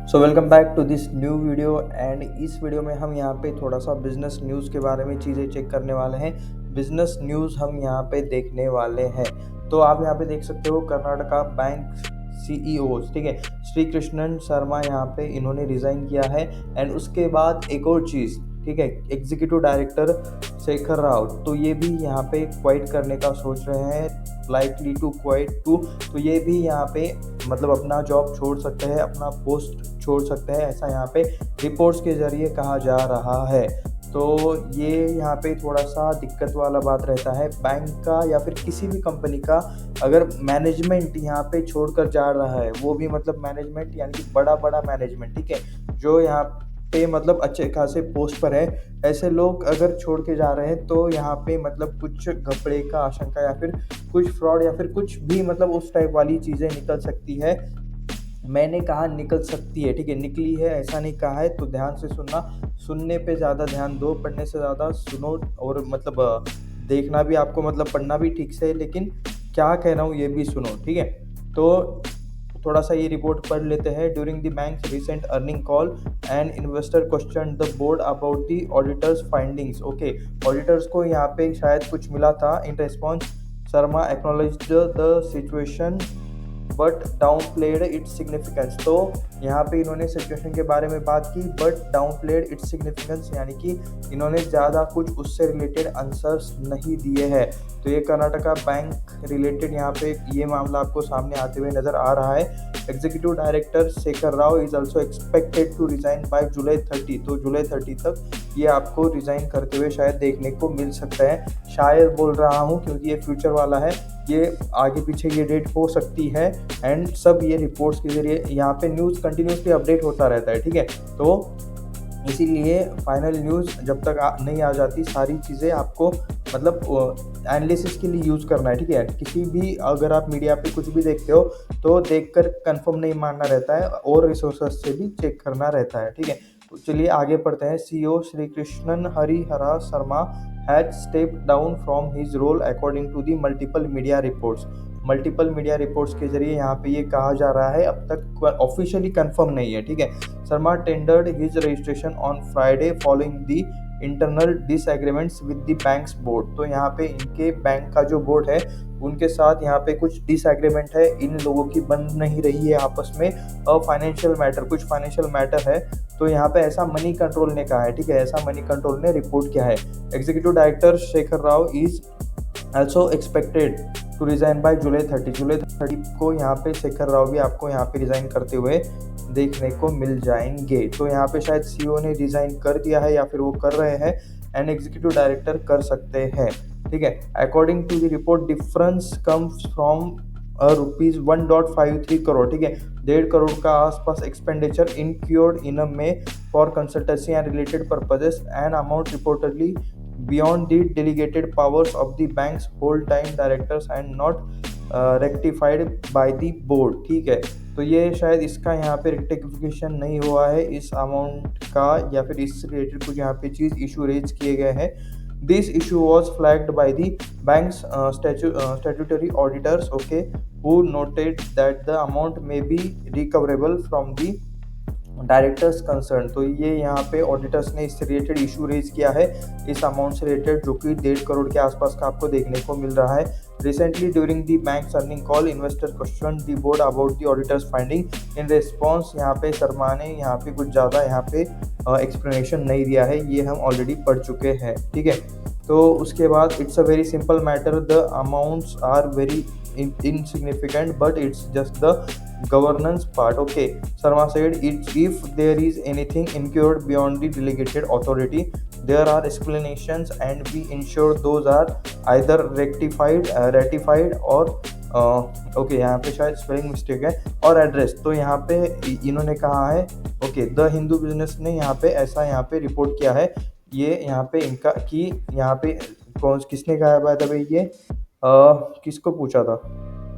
So welcome back to this new video and इस video में हम यहाँ पे थोड़ा सा बिजनेस न्यूज़ के बारे में चीज़ें चेक करने वाले हैं। बिजनेस न्यूज़ हम यहाँ पे देखने वाले हैं। तो आप यहाँ पे देख सकते हो कर्नाटका बैंक सीईओ, ठीक है, श्री कृष्णन शर्मा यहाँ पे इन्होंने रिज़ाइन किया है। एंड उसके बाद एक और चीज़, ठीक है, एग्जीक्यूटिव डायरेक्टर शेखर राव, तो ये भी यहाँ पे क्वाइट करने का सोच रहे हैं, लाइकली टू क्वाइट टू। तो ये भी यहाँ पे मतलब अपना जॉब छोड़ सकते हैं, अपना पोस्ट छोड़ सकते हैं, ऐसा यहाँ पे रिपोर्ट्स के ज़रिए कहा जा रहा है। तो ये यहाँ पे थोड़ा सा दिक्कत वाला बात रहता है बैंक का या फिर किसी भी कंपनी का, अगर मैनेजमेंट यहाँ पे छोड़कर जा रहा है, वो भी मतलब मैनेजमेंट यानी कि बड़ा बड़ा मैनेजमेंट, ठीक है, जो यहाँ पे मतलब अच्छे खासे पोस्ट पर है, ऐसे लोग अगर छोड़ के जा रहे हैं तो यहाँ पे मतलब कुछ घपले का आशंका या फिर कुछ फ्रॉड या फिर कुछ भी मतलब उस टाइप वाली चीज़ें निकल सकती है। मैंने कहा निकल सकती है, ठीक है, निकली है ऐसा नहीं कहा है। तो ध्यान से सुनना, सुनने पे ज़्यादा ध्यान दो, पढ़ने से ज़्यादा सुनो। और मतलब देखना भी आपको मतलब पढ़ना भी ठीक से है, लेकिन क्या कह रहा हूँ ये भी सुनो, ठीक है। तो थोड़ा सा ये रिपोर्ट पढ़ लेते हैं। During the banks recent earning call and investor question the board about the auditors findings. Okay, auditors को यहाँ पे शायद कुछ मिला था। In response Sharma acknowledged the situation but down played its significance. तो यहाँ पे इन्होंने सिचुएशन के बारे में बात की but down played its significance, यानी कि इन्होंने ज़्यादा कुछ उससे रिलेटेड आंसर्स नहीं दिए हैं। तो ये कर्नाटका बैंक रिलेटेड यहाँ पे ये मामला आपको सामने आते हुए नज़र आ रहा है। Executive director Shekhar Rao is also expected to resign by July 30। तो जुलाई 30 तक ये आपको रिज़ाइन करते हुए शायद देखने को मिल सकता है। शायद बोल रहा हूँ क्योंकि ये फ्यूचर वाला है, ये आगे पीछे ये डेट हो सकती है। एंड सब ये रिपोर्ट्स के जरिए यहाँ पे न्यूज़ कंटिन्यूसली अपडेट होता रहता है, ठीक है। तो इसीलिए फाइनल न्यूज़ जब तक नहीं आ जाती, सारी चीज़ें आपको मतलब एनालिसिस के लिए यूज़ करना है, ठीक है। किसी भी अगर आप मीडिया पे कुछ भी देखते हो तो देखकर कंफर्म नहीं मानना रहता है, और रिसोर्सेस से भी चेक करना रहता है, ठीक है। तो चलिए आगे पढ़ते हैं। CEO Shri Krishnan Harihara Sharma has stepped down from his role according to the multiple media reports. Multiple media reports के जरिए यहाँ पे ये कहा जा रहा है, अब तक ऑफिशियली कंफर्म नहीं है, ठीक है। Sharma tendered his registration on Friday following the internal disagreements with the banks board. तो यहाँ पे इनके बैंक का जो बोर्ड है उनके साथ यहाँ पे कुछ डिसएग्रीमेंट है, इन लोगों की बन नहीं रही है आपस में। फाइनेंशियल मैटर, कुछ फाइनेंशियल मैटर है, तो यहाँ पे ऐसा मनी कंट्रोल ने कहा है, ठीक है, ऐसा मनी कंट्रोल ने रिपोर्ट किया है। Executive director Shekhar Rao is also expected to resign by July 30। जुलाई 30 को यहाँ पे शेखर राव भी आपको यहाँ पे रिज़ाइन करते हुए देखने को मिल जाएंगे। तो यहाँ पे शायद सीईओ ने रिज़ाइन कर दिया है या फिर वो कर रहे हैं, एंड एग्जीक्यूटिव डायरेक्टर कर सकते हैं, ठीक है। According to the report difference comes from rupees 1.53 crore, ठीक है, 1.5 करोड़ का आसपास expenditure incurred in a may for consultancy and related purposes and amount reportedly beyond the delegated powers of the bank's whole-time directors and not rectified by the board, ठीक है। तो ये शायद इसका यहाँ पे रेक्टिफिकेशन नहीं हुआ है इस अमाउंट का, या फिर इससे रिलेटेड कुछ यहाँ पे चीज़ इशू रेज किए गए हैं। This issue was flagged by the banks statutory auditors, okay, who noted that the amount may be recoverable from the directors concern. तो ये यहाँ पे ऑडिटर्स ने इससे रिलेटेड इशू रेज किया है, इस अमाउंट से रिलेटेड, जो कि 1.5 करोड़ के आसपास का आपको देखने को मिल रहा है। Recently during the banks earning call investor question the board about the auditors finding. In response यहाँ पे शर्मा ने यहाँ पे कुछ ज़्यादा यहाँ पे एक्सप्लेनेशन नहीं दिया है, ये हम ऑलरेडी पढ़ चुके हैं, ठीक है। तो उसके बाद it's a very simple matter, the amounts are very insignificant but it's just the governance part, okay. Sharma said it's if there is anything incurred beyond the delegated authority, there are explanations and we ensure those are either rectified, ratified और okay, यहाँ पे शायद spelling mistake है, और address. तो यहाँ पे इन्होंने कहा है, ओके, द हिंदू बिजनेस ने यहाँ पे ऐसा यहाँ पे रिपोर्ट किया है, ये यहाँ पे इनका कि यहाँ पे किसने कहा है, बाय द वे ये किसको पूछा था,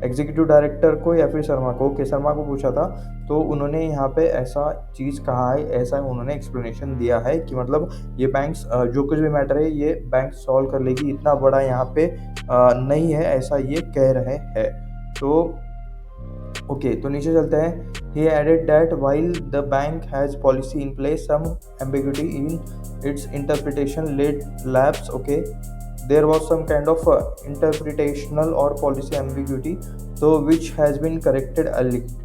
एग्जीक्यूटिव डायरेक्टर को या फिर शर्मा को? ओके, शर्मा को पूछा था। तो उन्होंने यहाँ पे ऐसा चीज़ कहा है, ऐसा उन्होंने एक्सप्लेनेशन दिया है कि मतलब ये बैंक्स जो कुछ भी मैटर है ये बैंक सॉल्व कर लेगी, इतना बड़ा यहाँ पे नहीं है, ऐसा ये कह रहे हैं। तो ओके, तो नीचे चलते हैं। He added that while the bank has policy in place some ambiguity in its interpretation led lapse. Okay, there was some kind of interpretational or policy ambiguity तो which has been corrected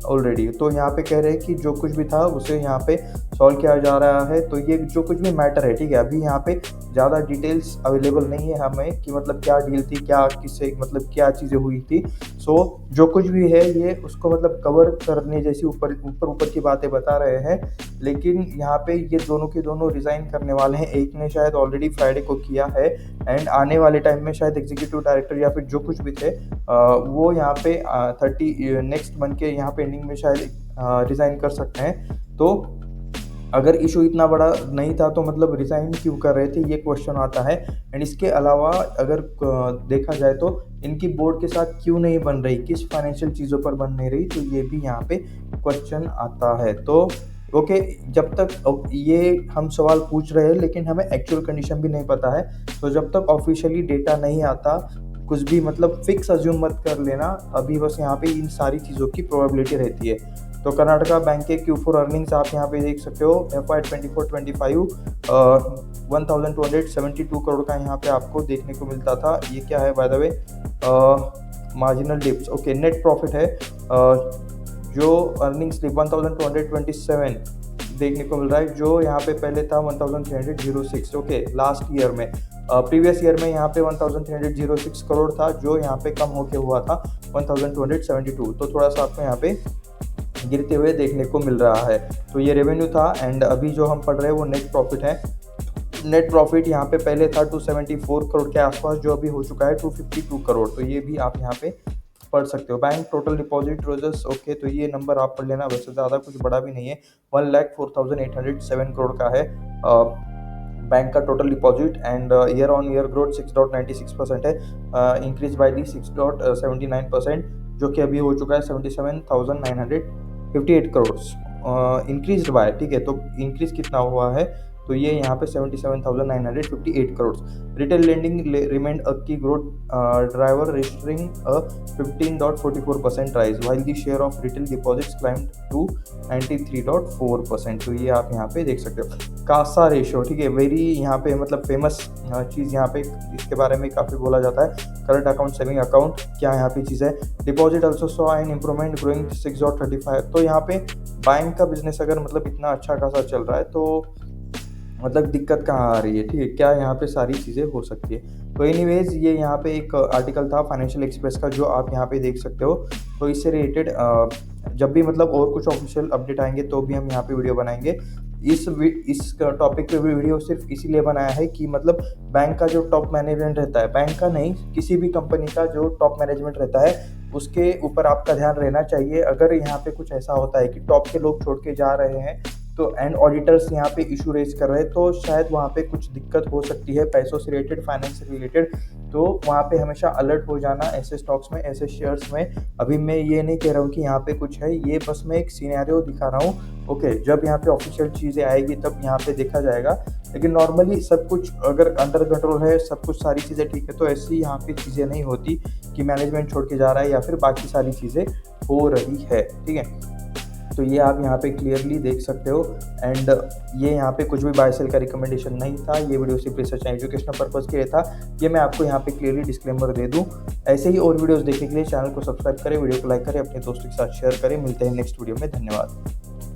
already। तो यहाँ पे कह रहे हैं कि जो कुछ भी था उसे यहाँ पे सॉल्व किया जा रहा है। तो ये जो कुछ भी मैटर है, ठीक है, अभी यहाँ पे ज़्यादा डिटेल्स अवेलेबल नहीं है हमें कि मतलब क्या डील थी, क्या किससे मतलब क्या चीज़ें हुई थी। सो जो कुछ भी है ये उसको मतलब कवर करने जैसी ऊपर ऊपर ऊपर की बातें बता रहे हैं, लेकिन यहाँ पे ये दोनों के दोनों रिज़ाइन करने वाले हैं। एक ने शायद ऑलरेडी फ्राइडे को किया है एंड आने वाले टाइम में शायद एग्जीक्यूटिव डायरेक्टर या फिर जो कुछ भी थे वो यहाँ पे 30 नेक्स्ट मंथ के यहाँ पे एंडिंग में शायद रिज़ाइन कर सकते हैं। तो अगर इशू इतना बड़ा नहीं था तो मतलब रिज़ाइन क्यों कर रहे थे, ये क्वेश्चन आता है। एंड इसके अलावा अगर देखा जाए तो इनकी बोर्ड के साथ क्यों नहीं बन रही, किस फाइनेंशियल चीज़ों पर बन नहीं रही, तो ये भी यहाँ पे क्वेश्चन आता है। तो ओके, जब तक ये हम सवाल पूछ रहे हैं लेकिन हमें एक्चुअल कंडीशन भी नहीं पता है। तो जब तक ऑफिशियली डेटा नहीं आता कुछ भी मतलब फिक्स अज्यूम मत कर लेना, अभी बस यहाँ पे इन सारी चीज़ों की प्रोबेबिलिटी रहती है। तो कर्नाटका बैंक के Q4 अर्निंग्स आप यहाँ पे देख सकते हो। FY 24-25 1272 करोड़ का यहाँ पे आपको देखने को मिलता था। ये क्या है by the way, marginal dips. Okay, net profit है जो अर्निंग स्लिप 1227 देखने को मिल रहा है, जो यहाँ पे पहले था 1306। ओके, लास्ट ईयर में प्रीवियस ईयर में यहाँ पे 1306 करोड़ था, जो यहाँ पे कम होके हुआ था 1272। तो थोड़ा सा आपको यहाँ पे गिरते हुए देखने को मिल रहा है। तो ये रेवेन्यू था एंड अभी जो हम पढ़ रहे हैं वो नेट प्रॉफिट है। नेट प्रॉफिट यहाँ पे पहले था 274 करोड़ के आसपास, जो अभी हो चुका है 252 करोड़। तो ये भी आप यहाँ पे पढ़ सकते हो। Bank total deposit Rogers, okay, तो ये नंबर आप पढ़ लेना, वैसे ज़्यादा कुछ बड़ा भी नहीं है। 1,04,807 करोड़ का है बैंक का total deposit and year on year growth 6.96% है, इंक्रीज बाय दी 6.79%, जो कि अभी हो चुका है 77,958 करोड़ इंक्रीज बाय, ठीक है। तो इंक्रीज कितना हुआ है, तो ये यहाँ पे 77,958 crore. Retail lending remained a key growth driver registering a 15.44% rise while the share of retail deposits climbed to 93.4%। तो ये आप यहाँ पे देख सकते हो। कासा रेशो, ठीक है, वेरी यहाँ पे मतलब फेमस चीज़, यहाँ पे इसके बारे में काफ़ी बोला जाता है। करंट अकाउंट, सेविंग अकाउंट, क्या यहाँ पे चीज़ है। Deposit also saw an improvement growing 6.35। तो यहाँ पे बैंक का बिजनेस अगर मतलब इतना अच्छा खासा चल रहा है तो मतलब दिक्कत कहाँ आ रही है, ठीक है, क्या यहाँ पे सारी चीज़ें हो सकती है। तो एनीवेज ये यहाँ पे एक आर्टिकल था फाइनेंशियल एक्सप्रेस का, जो आप यहाँ पे देख सकते हो। तो इससे रिलेटेड जब भी मतलब और कुछ ऑफिशियल अपडेट आएंगे तो भी हम यहाँ पे वीडियो बनाएंगे। इस टॉपिक पे वीडियो सिर्फ इसीलिए बनाया है कि मतलब बैंक का जो टॉप मैनेजमेंट रहता है, बैंक का नहीं किसी भी कंपनी का जो टॉप मैनेजमेंट रहता है, उसके ऊपर आपका ध्यान रहना चाहिए। अगर यहाँ पे कुछ ऐसा होता है कि टॉप के लोग छोड़ के जा रहे हैं तो एंड ऑडिटर्स यहाँ पे इशू रेज कर रहे हैं, तो शायद वहाँ पे कुछ दिक्कत हो सकती है पैसों से रिलेटेड, फाइनेंस से रिलेटेड। तो वहाँ पे हमेशा अलर्ट हो जाना ऐसे स्टॉक्स में, ऐसे शेयर्स में। अभी मैं ये नहीं कह रहा हूँ कि यहाँ पे कुछ है, ये बस मैं एक सिनेरियो दिखा रहा हूँ। ओके, जब यहाँ पे ऑफिशियल चीज़ें आएगी तब यहाँ पे देखा जाएगा, लेकिन नॉर्मली सब कुछ अगर अंडर कंट्रोल है, सब कुछ सारी चीज़ें ठीक है, तो ऐसी यहाँ पे चीज़ें नहीं होती कि मैनेजमेंट छोड़ के जा रहा है या फिर बाकी सारी चीज़ें हो रही है, ठीक है। तो ये आप यहाँ पे क्लियरली देख सकते हो एंड ये यहाँ पे कुछ भी बाय सेल का रिकमेंडेशन नहीं था, ये वीडियो सिर्फ रिसर्च एंड एजुकेशनल पर्पज़ के लिए था। ये मैं आपको यहाँ पे क्लियरली डिस्क्लेमर दे दूँ। ऐसे ही और वीडियोस देखने के लिए चैनल को सब्सक्राइब करें, वीडियो को लाइक करें, अपने दोस्तों के साथ शेयर करें। मिलते हैं नेक्स्ट वीडियो में, धन्यवाद।